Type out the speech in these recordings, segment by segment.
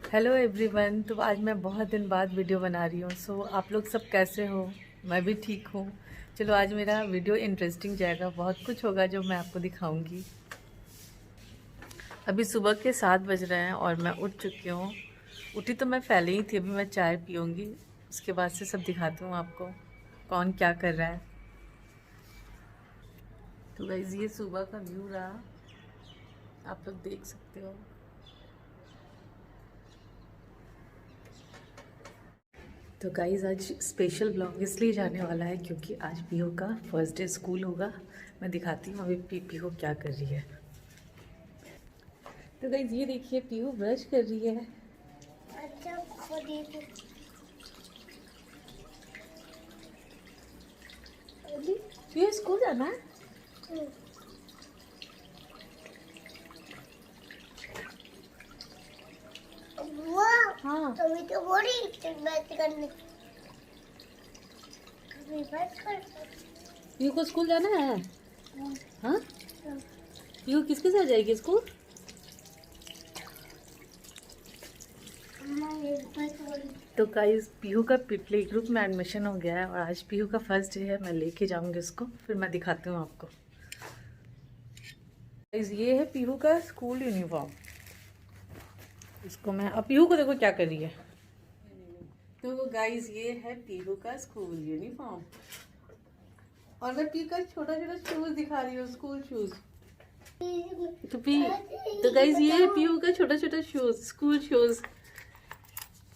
Hello everyone. तो आज मैं बहुत दिन बाद वीडियो बना रही हूँ। आप लोग सब कैसे हो? मैं भी ठीक हूँ। चलो आज मेरा वीडियो इंटरेस्टिंग जाएगा, बहुत कुछ होगा जो मैं आपको दिखाऊंगी। अभी सुबह के 7 बज रहे हैं और मैं उठ चुकी हूँ। उठी तो मैं पहले ही थी, अभी मैं चाय पीऊँगी, उसके बाद से सब दिखाती हूँ आपको कौन क्या कर रहा है। तो गाइस ये सुबह का व्यू रहा, आप लोग देख सकते हो। तो गाइज़ आज स्पेशल ब्लॉग इसलिए जाने वाला है क्योंकि आज पीहू का फर्स्ट डे स्कूल होगा। मैं दिखाती हूँ अभी पीहू क्या कर रही है। तो गाइज़ ये देखिए पीहू ब्रश कर रही है। अच्छा पीहू स्कूल जाना है। हाँ अभी तो बोली बात करने कभी बात कर पीहू को स्कूल जाना है। हाँ पीहू किसके साथ जाएगी स्कूल? तो गाइस पीहू का प्ले ग्रुप में एडमिशन हो गया है और आज पीहू का फर्स्ट डे है। मैं लेके जाऊंगी उसको, फिर मैं दिखाती हूँ आपको। गाइस ये है पीहू का स्कूल यूनिफॉर्म। इसको मैं अब पीहू को देखो क्या कर रही है। तो गाइस ये है पीहू का स्कूल यूनिफॉर्म और मैं पीहू का छोटा छोटा शूज दिखा रही हूँ, स्कूल शूज। तो गाइस ये है पीहू का छोटा छोटा शूज, स्कूल शूज।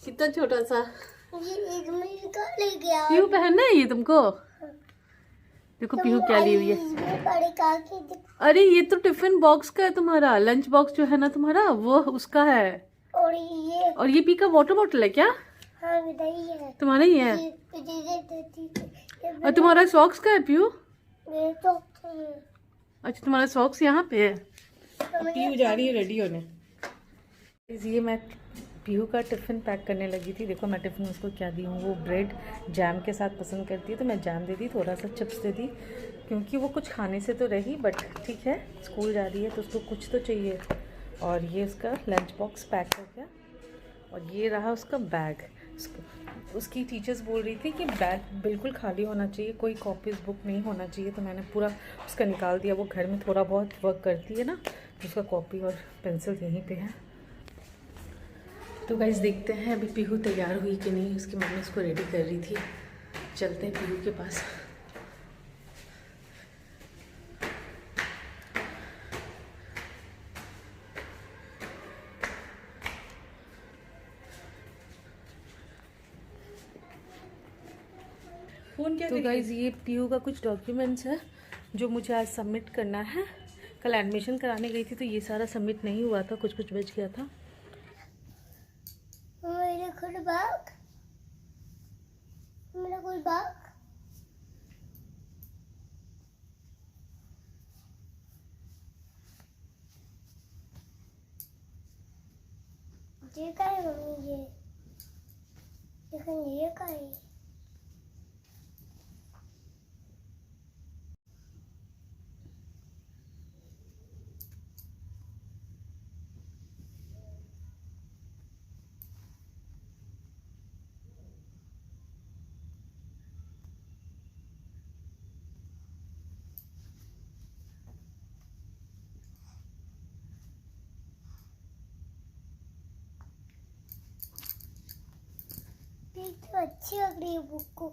कितना छोटा सा। पीहू पहनना है ये तुमको? देखो पीहू क्या ली हुई है। अरे ये तो टिफिन बॉक्स का है तुम्हारा, लंच बॉक्स जो है ना तुम्हारा वो उसका है। और ये पी का वाटर बॉटल है क्या? हाँ है। तुम्हारा ही है। और तुम्हारा सॉक्स का है पीहू? अच्छा तुम्हारा सॉक्स यहाँ पे है। पीहू जा रही है रेडी होने। ये मैं पीहू का टिफ़िन पैक करने लगी थी। देखो मैं टिफ़िन उसको क्या दी हूँ, वो ब्रेड जैम के साथ पसंद करती है तो मैं जैम दे दी, थोड़ा सा चिप्स दे दी क्योंकि वो कुछ खाने से तो रही, बट ठीक है स्कूल जा रही है तो उसको कुछ तो चाहिए। और ये उसका लंच बॉक्स पैक हो गया और ये रहा उसका बैग। उसकी टीचर्स बोल रही थी कि बैग बिल्कुल खाली होना चाहिए, कोई कॉपीज़ बुक नहीं होना चाहिए, तो मैंने पूरा उसका निकाल दिया। वो घर में थोड़ा बहुत वर्क करती है ना, तो उसका कॉपी और पेंसिल यहीं पे है। तो गाइस देखते हैं अभी पीहू तैयार हुई कि नहीं। उसकी मम्मी उसको रेडी कर रही थी। चलते हैं पीहू के पास। फोन क्या? तो गाइस ये पीहू का कुछ डॉक्यूमेंट्स है जो मुझे आज सबमिट करना है। कल एडमिशन कराने गई थी तो ये सारा सबमिट नहीं हुआ था, कुछ कुछ बच गया था। मेरा कोई बाग ये का है मम्मी, ये लेकिन ये का है। तो अच्छी लग रही है बुक को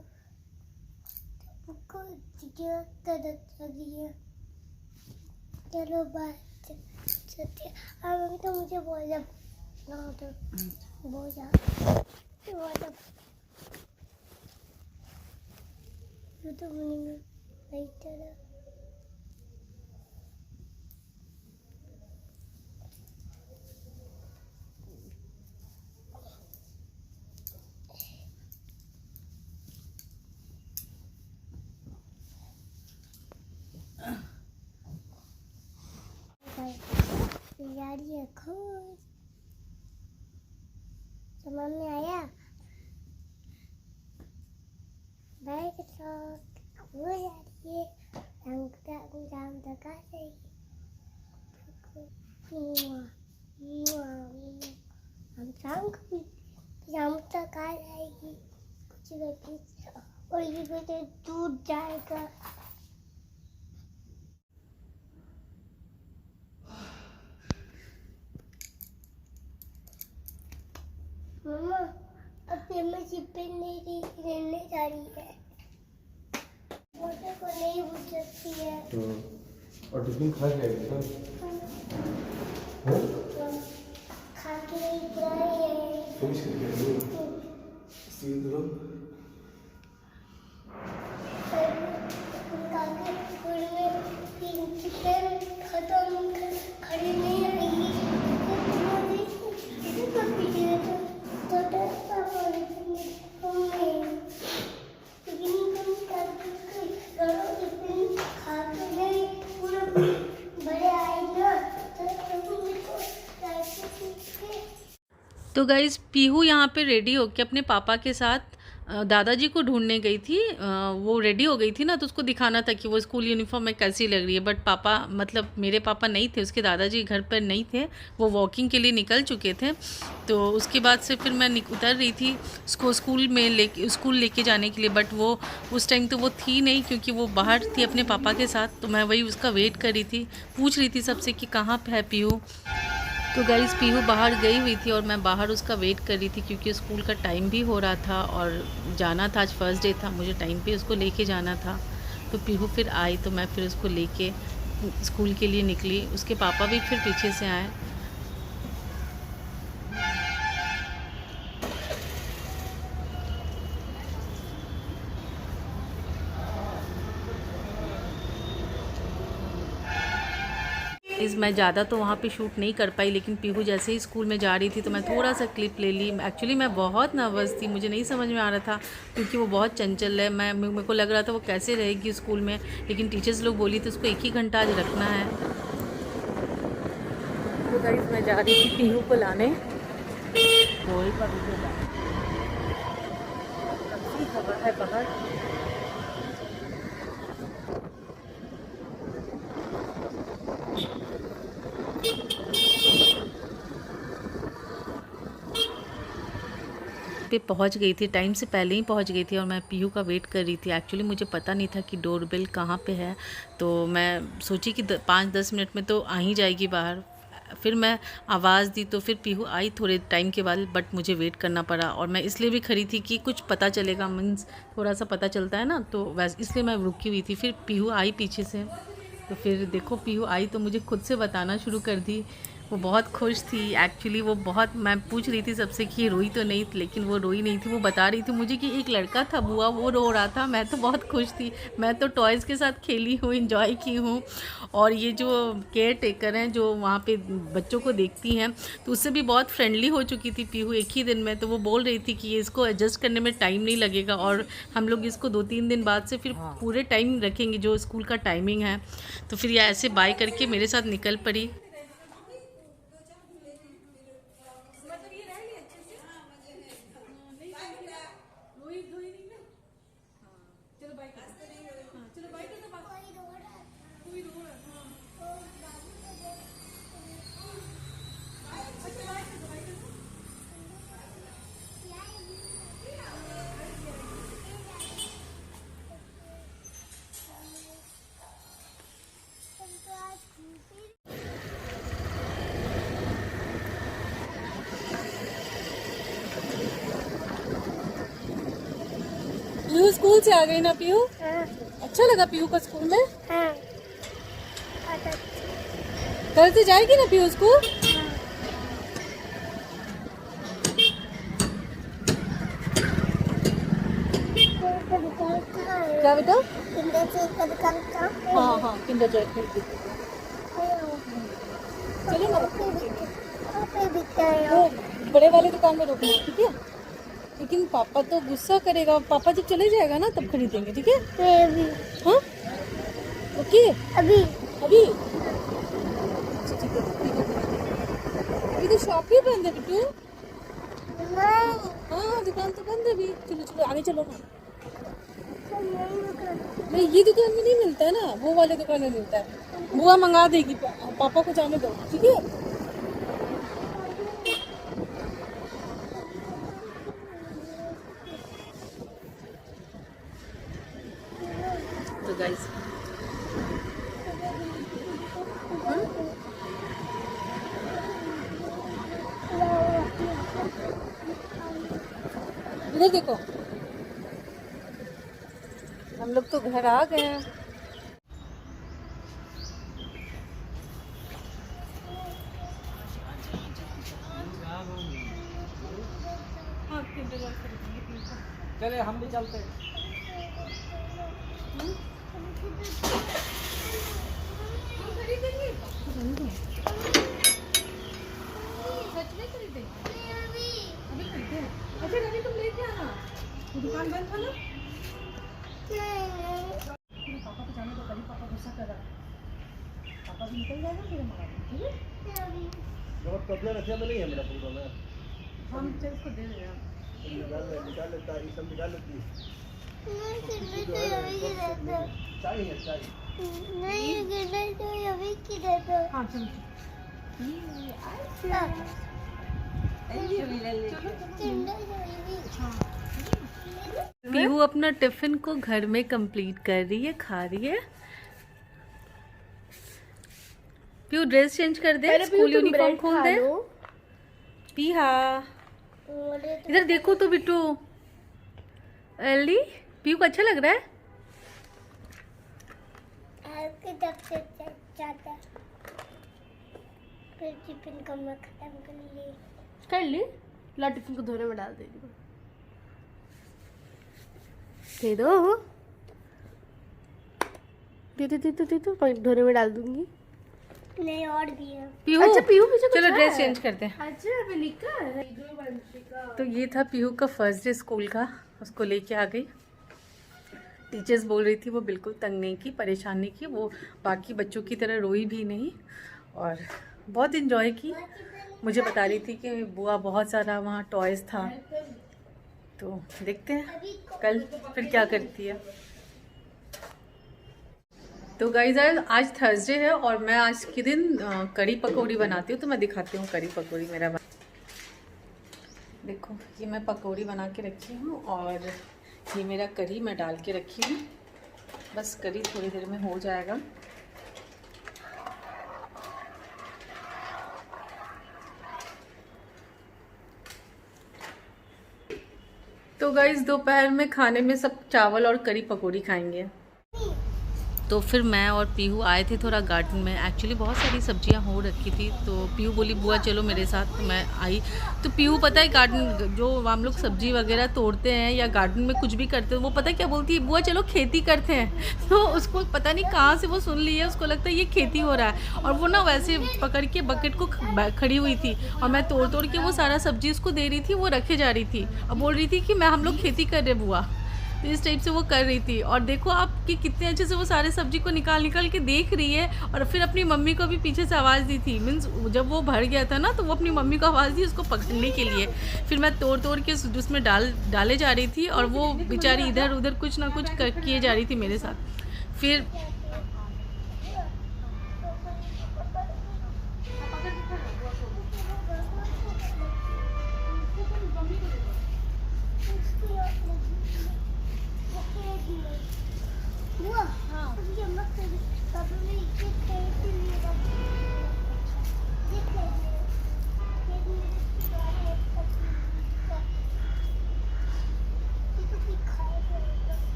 लगी है। चलो बाय। सत्य अब अभी तो मुझे बहुत जब बहुत जब तो मुझे नहीं चला। तैयारी है खुद समझ में आया। बैग साथ हो जा रही है। रंग लगा चाहिए। हम शाम को शाम तक आ जाएगी कुछ बेटी और ये बेटे दूध जाएगा। मम्मा अब मैं चिपन नहीं रहने जा रही है, मोटर को नहीं बुझ सकती है। और टिफिन खा जाएगा खा के नहीं बुलाई है। फिनिश करके सील दो। स्कूल में चिकन खत्म खड़ी नहीं आई तो गाइज़ पीहू यहाँ पे रेडी होके अपने पापा के साथ दादाजी को ढूंढने गई थी। वो रेडी हो गई थी ना, तो उसको दिखाना था कि वो स्कूल यूनिफॉर्म में कैसी लग रही है। बट पापा मतलब मेरे पापा नहीं थे, उसके दादाजी घर पर नहीं थे, वो वॉकिंग के लिए निकल चुके थे। तो उसके बाद से फिर मैं उतर रही थी उसको स्कूल लेके जाने के लिए। बट वो उस टाइम तो वो थी नहीं, क्योंकि वो बाहर थी अपने पापा के साथ। तो मैं वही उसका वेट कर रही थी, पूछ रही थी सबसे कि कहाँ पे है पीहू। तो गाइस पीहू बाहर गई हुई थी और मैं बाहर उसका वेट कर रही थी, क्योंकि स्कूल का टाइम भी हो रहा था और जाना था। आज फर्स्ट डे था, मुझे टाइम पे उसको लेके जाना था। तो पीहू फिर आई तो मैं फिर उसको लेके स्कूल के लिए निकली। उसके पापा भी फिर पीछे से आए। मैं ज़्यादा तो वहाँ पे शूट नहीं कर पाई, लेकिन पीहू जैसे ही स्कूल में जा रही थी तो मैं थोड़ा सा क्लिप ले ली। एक्चुअली मैं बहुत नर्वस थी, मुझे नहीं समझ में आ रहा था, क्योंकि वो बहुत चंचल है। मेरे को लग रहा था वो कैसे रहेगी स्कूल में, लेकिन टीचर्स लोग बोली थी उसको 1 ही घंटा आज रखना है। तो गाइस मैं जा रही थी पीहू को लाने। खबर है बाहर। पे पहुंच गई थी, टाइम से पहले ही पहुंच गई थी और मैं पीहू का वेट कर रही थी। एक्चुअली मुझे पता नहीं था कि डोरबेल कहाँ पे है, तो मैं सोची कि 5-10 मिनट में तो आ ही जाएगी बाहर। फिर मैं आवाज़ दी तो फिर पीहू आई थोड़े टाइम के बाद, बट मुझे वेट करना पड़ा। और मैं इसलिए भी खड़ी थी कि कुछ पता चलेगा, मीन्स थोड़ा सा पता चलता है ना, तो वैसे इसलिए मैं रुकी हुई थी। फिर पीहू आई पीछे से, तो फिर देखो पीहू आई तो मुझे खुद से बताना शुरू कर दी। वो बहुत खुश थी। एक्चुअली वो बहुत, मैं पूछ रही थी सबसे कि ये रोई तो नहीं थी, लेकिन वो रोई नहीं थी। वो बता रही थी मुझे कि एक लड़का था बुआ, वो रो रहा था। मैं तो बहुत खुश थी, मैं तो टॉयज़ के साथ खेली हूँ, इंजॉय की हूँ। और ये जो केयर टेकर हैं जो वहाँ पे बच्चों को देखती हैं, तो उससे भी बहुत फ्रेंडली हो चुकी थी पीहू 1 ही दिन में। तो वो बोल रही थी कि ये इसको एडजस्ट करने में टाइम नहीं लगेगा और हम लोग इसको 2-3 दिन बाद से फिर पूरे टाइम रखेंगे जो स्कूल का टाइमिंग है। तो फिर ये ऐसे बाय करके मेरे साथ निकल पड़ी। पीहू स्कूल से आ गई ना पीहू? हाँ। अच्छा लगा पीहू का स्कूल में? हाँ। कल से जाएगी ना पीहू स्कूल? क्या बेटा? हाँ हाँ, किंडर जॉय खरीदी। चलो ना, वो बड़े वाले दुकान में रोकना, ठीक है? लेकिन पापा तो गुस्सा करेगा, पापा जब चले जाएगा ना तब खरीदेंगे, ठीक है? अभी हाँ ओके, अभी अभी ठीक है, अभी तो शॉप ही बंद है बिट्टू। हाँ दुकान तो बंद है अभी। चलो चलो आगे चलो ना। नहीं ये दुकान में नहीं मिलता है ना, वो वाले दुकान में मिलता है। बुआ मंगा देगी, पापा को जाने दो, ठीक है? गाइस। इधर देखो, हम लोग तो घर आ गए हैं। चले हम भी चलते हैं। अच्छा रवि तुम लेके आना, दुकान बंद था ना। पापा को जाने दो, कभी पापा गुस्सा कर रहा, पापा भी निकल जाएगा फिर हमारा, ठीक है। बहुत कपड़े रखे में नहीं है मेरा पूरा में। हम चल इसको दे रहे हैं। निकाल लेता है, ये सब निकाल लेती है। चाहिए चाहिए। हाँ चलो पीहू अपना टिफिन को घर में कंप्लीट कर रही है, खा रही है। पीहू ड्रेस चेंज कर दे, स्कूल यूनिफॉर्म खोल दे। पीहा इधर देखो तो बिट्टू, एली पीहू को अच्छा लग रहा है। फिर टिफिन का मैं खत्म कर ली, ला टिफिन को धोने में डाल देगी। दे दो, दे दो धोने में डाल दूंगी। नहीं और भी है। पीहू अच्छा पीहू पीछे चलो ड्रेस चेंज करते हैं। अच्छा वेनिका तो ये था पीहू का फर्स्ट डे स्कूल का, उसको लेके आ गई। टीचर्स बोल रही थी वो बिल्कुल तंग नहीं की, परेशान नहीं की, वो बाकी बच्चों की तरह रोई भी नहीं और बहुत इन्जॉय की। मुझे बता रही थी कि बुआ बहुत सारा वहाँ टॉयज़ था, तो देखते हैं कल फिर क्या करती है। तो गाइस आज थर्सडे है और मैं आज के दिन कड़ी पकौड़ी बनाती हूँ, तो मैं दिखाती हूँ कड़ी पकौड़ी मेरा देखो, ये मैं पकौड़ी बना के रखी हूँ और ये मेरा करी मैं डाल के रखी हूँ। बस करी थोड़ी देर में हो जाएगा। तो गाइस दोपहर में खाने में सब चावल और करी पकौड़ी खाएंगे। तो फिर मैं और पीहू आए थे थोड़ा गार्डन में। एक्चुअली बहुत सारी सब्जियां हो रखी थी, तो पीहू बोली बुआ चलो मेरे साथ, तो मैं आई। तो पीहू पता है गार्डन जो हम लोग सब्जी वगैरह तोड़ते हैं या गार्डन में कुछ भी करते हैं, वो पता है क्या बोलती है, बुआ चलो खेती करते हैं। तो उसको पता नहीं कहाँ से वो सुन ली है, उसको लगता है ये खेती हो रहा है। और वो ना वैसे पकड़ के बकेट को खड़ी हुई थी और मैं तोड़ तोड़ के वो सारा सब्जी उसको दे रही थी, वो रखे जा रही थी और बोल रही थी कि मैं हम लोग खेती कर रहे बुआ। तो इस टाइप से वो कर रही थी और देखो आप कि कितने अच्छे से वो सारे सब्जी को निकाल के देख रही है। और फिर अपनी मम्मी को भी पीछे से आवाज़ दी थी, मीन्स जब वो भर गया था ना तो वो अपनी मम्मी को आवाज़ दी उसको पकड़ने के लिए। फिर मैं तोड़ तोड़ के उसमें डाले जा रही थी और वो बेचारी इधर उधर कुछ ना कुछ किए जा रही थी मेरे साथ। फिर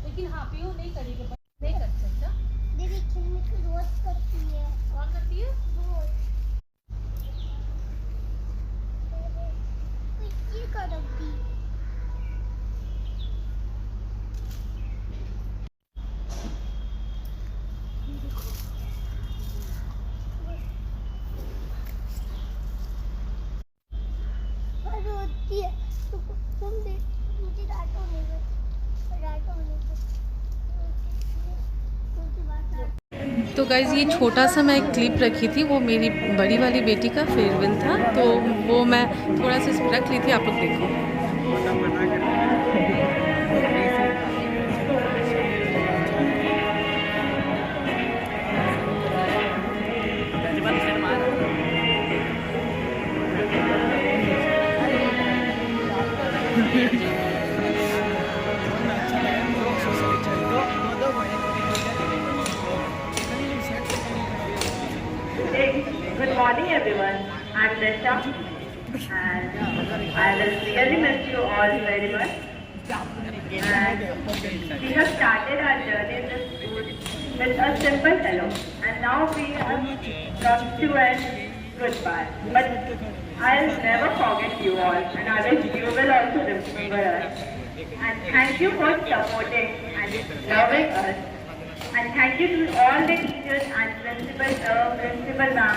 लेकिन हाँ पीहू नहीं करेगी, नहीं कर सकता। दीदी खेलने की रोज करती है। कौन करती है? ये करोगी। रोती है। तुम देख, मुझे डांटो नहीं, डांटो नहीं। तो गाइज़ ये छोटा सा मैं एक क्लिप रखी थी, वो मेरी बड़ी वाली बेटी का फेयरवेल था, तो वो मैं थोड़ा सा इसमें रख ली थी, आप लोग देखो। Good morning, everyone. I'm Dasha, and I will really miss you all very much. And we have started our journey in this school with a simple hello, and now we have come to an goodbye. But I'll never forget you all, and I wish you will also remember us. And thank you for supporting and loving us. And thank you to all the teachers and principal ma'am,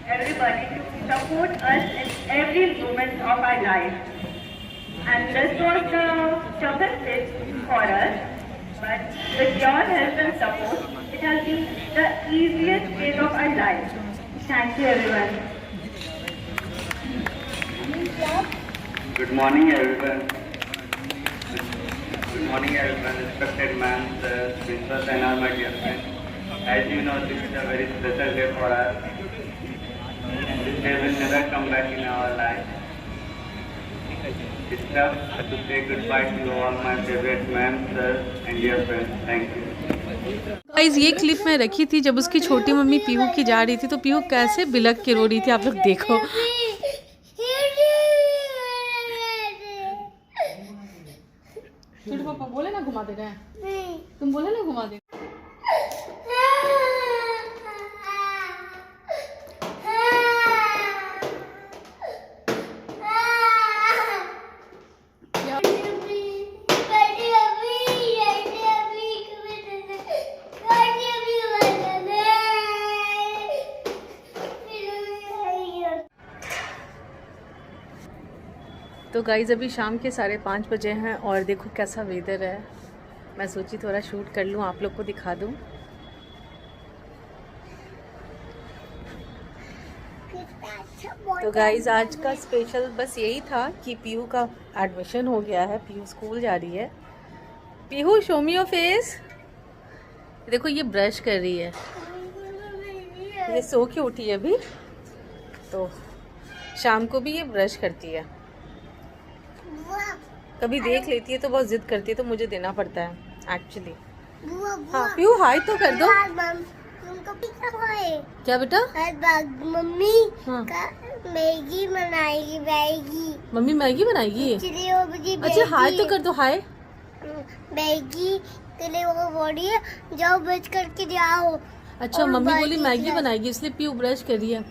everybody to support us in every moment of our life. And this was the toughest phase for us, but with your help and support, it has been the easiest phase of our life. Thank you, everyone. Good morning, everyone. Good morning, everyone. Respected ma'am, sir, principals, and all my dear friends. As you know, this is a very special day for us. This day will never come back in our life. It's tough to say goodbye to all my favorite ma'am, sir, and dear friends. Thank you. Guys ये clip मैं रखी थी जब उसकी छोटी mummy Pihu की जा रही थी, तो पीहू कैसे बिलक के रो रही थी, आप लोग देखो। छोटे पापा बोले ना घुमा दे रहे हैं, तुम बोले ना घुमा दे। तो गाइज़ अभी शाम के 5:30 बजे हैं और देखो कैसा वेदर है। मैं सोची थोड़ा शूट कर लूँ, आप लोग को दिखा दूँ। तो गाइज़ आज का स्पेशल बस यही था कि पीहू का एडमिशन हो गया है, पीहू स्कूल जा रही है। Pihu show me your face. देखो ये ब्रश कर रही है, ये सो के उठी है अभी, तो शाम को भी ये ब्रश करती है। कभी देख लेती है तो बहुत जिद करती है, तो मुझे देना पड़ता है एक्चुअली। हाँ पीहू हाय तो कर दो। क्या बेटा? मम्मी हाँ। मैगी बनाएगी। मम्मी मैगी बनाएगी? अच्छा हाय तो कर दो, हाय। मैगी के लिए वो बोली है जाओ ब्रश करके जाओ। अच्छा मम्मी बोली मैगी बनाएगी, इसलिए पीहू ब्रश कर रही है।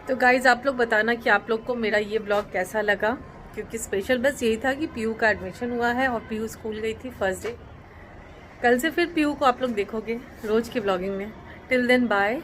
तो गाइज आप लोग बताना कि आप लोग को मेरा ये ब्लॉग कैसा लगा, क्योंकि स्पेशल बस यही था कि पीहू का एडमिशन हुआ है और पीहू स्कूल गई थी फर्स्ट डे। कल से फिर पीहू को आप लोग देखोगे रोज़ की ब्लॉगिंग में। Till then bye.